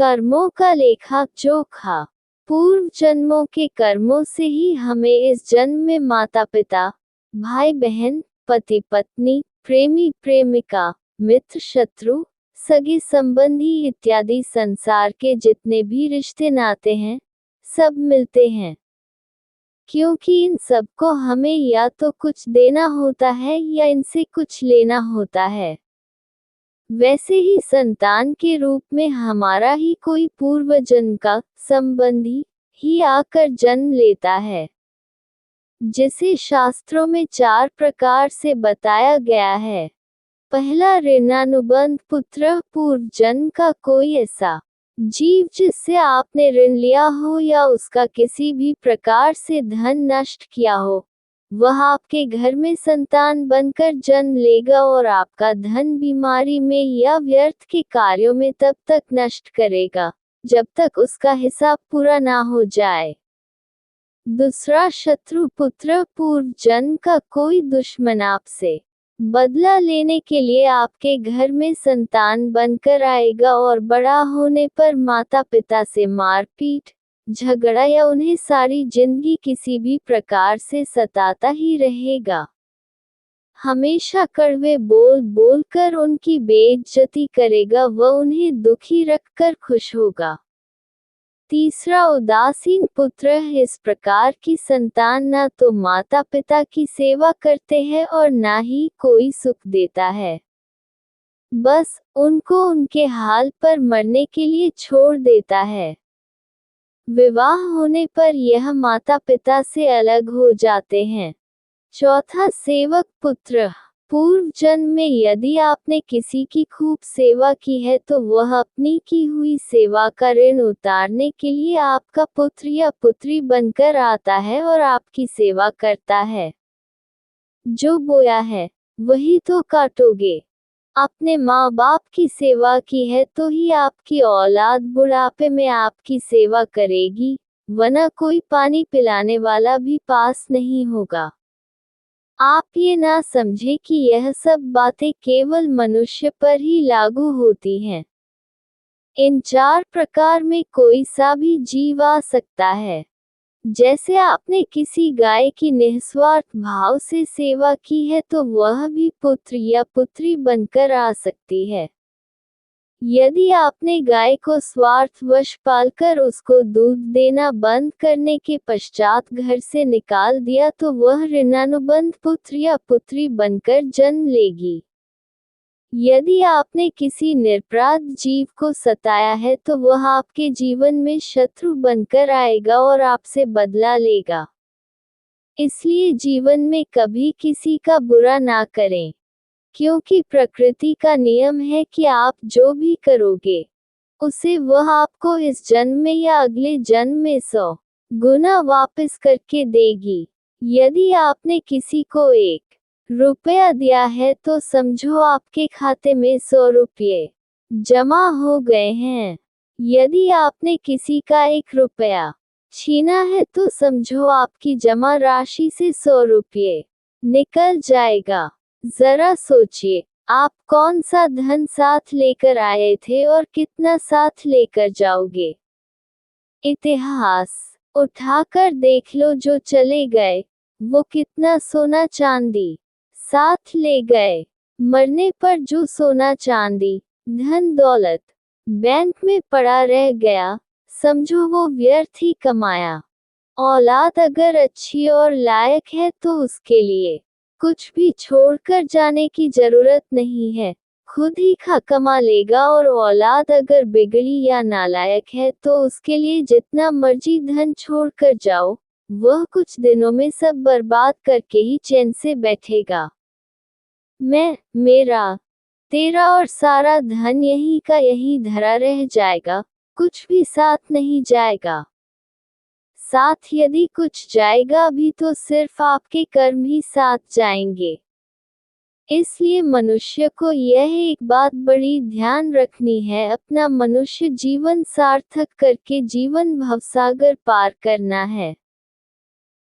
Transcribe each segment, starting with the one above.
कर्मों का लेखा जोखा। पूर्व जन्मों के कर्मों से ही हमें इस जन्म में माता पिता, भाई बहन, पति पत्नी, प्रेमी प्रेमिका, मित्र शत्रु, सगे संबंधी इत्यादि संसार के जितने भी रिश्ते नाते हैं, सब मिलते हैं। क्योंकि इन सबको हमें या तो कुछ देना होता है या इनसे कुछ लेना होता है। वैसे ही संतान के रूप में हमारा ही कोई पूर्व जन्म का संबंधी ही आकर जन्म लेता है, जिसे शास्त्रों में 4 प्रकार से बताया गया है। पहला, ऋणानुबंध पुत्र, पूर्व जन्म का कोई ऐसा जीव जिससे आपने ऋण लिया हो या उसका किसी भी प्रकार से धन नष्ट किया हो, वह आपके घर में संतान बनकर जन्म लेगा और आपका धन बीमारी में या व्यर्थ के कार्यों में तब तक नष्ट करेगा जब तक उसका हिसाब पूरा ना हो जाए। दूसरा, शत्रु पुत्र, पूर्व जन्म का कोई दुश्मन आपसे बदला लेने के लिए आपके घर में संतान बनकर आएगा और बड़ा होने पर माता पिता से मारपीट, झगड़ा या उन्हें सारी जिंदगी किसी भी प्रकार से सताता ही रहेगा। हमेशा कड़वे बोल बोलकर उनकी बेइज्जती करेगा व उन्हें दुखी रखकर खुश होगा। तीसरा, उदासीन पुत्र, इस प्रकार की संतान न तो माता पिता की सेवा करते हैं और न ही कोई सुख देता है, बस उनको उनके हाल पर मरने के लिए छोड़ देता है। विवाह होने पर यह माता पिता से अलग हो जाते हैं। चौथा, सेवक पुत्र, पूर्व जन्म में यदि आपने किसी की खूब सेवा की है तो वह अपनी की हुई सेवा का ऋण उतारने के लिए आपका पुत्र या पुत्री बनकर आता है और आपकी सेवा करता है। जो बोया है वही तो काटोगे। अपने माँ बाप की सेवा की है तो ही आपकी औलाद बुढ़ापे में आपकी सेवा करेगी, वरना कोई पानी पिलाने वाला भी पास नहीं होगा। आप ये ना समझे कि यह सब बातें केवल मनुष्य पर ही लागू होती हैं। इन 4 प्रकार में कोई सा भी जीव आ सकता है। जैसे आपने किसी गाय की निस्वार्थ भाव से सेवा की है तो वह भी पुत्र या पुत्री बनकर आ सकती है। यदि आपने गाय को स्वार्थवश पालकर उसको दूध देना बंद करने के पश्चात घर से निकाल दिया तो वह ऋणानुबंध पुत्र या पुत्री बनकर जन्म लेगी। यदि आपने किसी निरपराध जीव को सताया है तो वह आपके जीवन में शत्रु बनकर आएगा और आपसे बदला लेगा। इसलिए जीवन में कभी किसी का बुरा ना करें, क्योंकि प्रकृति का नियम है कि आप जो भी करोगे उसे वह आपको इस जन्म में या अगले जन्म में 100 गुना वापस करके देगी। यदि आपने किसी को 1 रुपया दिया है तो समझो आपके खाते में 100 रुपये जमा हो गए हैं। यदि आपने किसी का 1 रुपया छीना है तो समझो आपकी जमा राशि से 100 रुपये निकल जाएगा। जरा सोचिए, आप कौन सा धन साथ लेकर आए थे और कितना साथ लेकर जाओगे। इतिहास उठाकर देख लो, जो चले गए वो कितना सोना चांदी साथ ले गए। मरने पर जो सोना चांदी, धन दौलत बैंक में पड़ा रह गया, समझो वो व्यर्थ ही कमाया। औलाद अगर अच्छी और लायक है तो उसके लिए कुछ भी छोड़कर जाने की जरूरत नहीं है, खुद ही कमा लेगा। और औलाद अगर बिगड़ी या नालायक है तो उसके लिए जितना मर्जी धन छोड़कर जाओ, वह कुछ दिनों में सब बर्बाद करके ही चैन से बैठेगा। मैं, मेरा, तेरा और सारा धन यही का यही धरा रह जाएगा, कुछ भी साथ नहीं जाएगा। साथ यदि कुछ जाएगा भी तो सिर्फ आपके कर्म ही साथ जाएंगे। इसलिए मनुष्य को यह एक बात बड़ी ध्यान रखनी है, अपना मनुष्य जीवन सार्थक करके जीवन भवसागर पार करना है।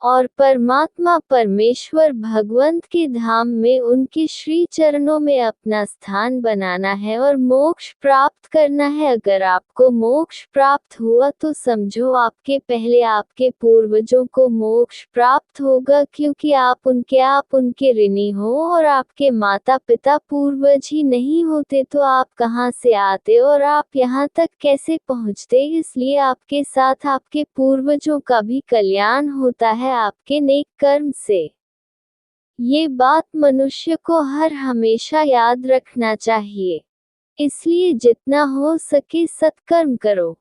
और परमात्मा परमेश्वर भगवंत के धाम में उनके श्री चरणों में अपना स्थान बनाना है और मोक्ष प्राप्त करना है। अगर आपको मोक्ष प्राप्त हुआ तो समझो आपके पहले आपके पूर्वजों को मोक्ष प्राप्त होगा, क्योंकि आप उनके ऋणी हो और आपके माता पिता पूर्वज ही नहीं होते तो आप कहाँ से आते और आप यहाँ तक कैसे पहुँचते। इसलिए आपके साथ आपके पूर्वजों का भी कल्याण होता है आपके नेक कर्म से। ये बात मनुष्य को हर हमेशा याद रखना चाहिए। इसलिए जितना हो सके सत्कर्म करो।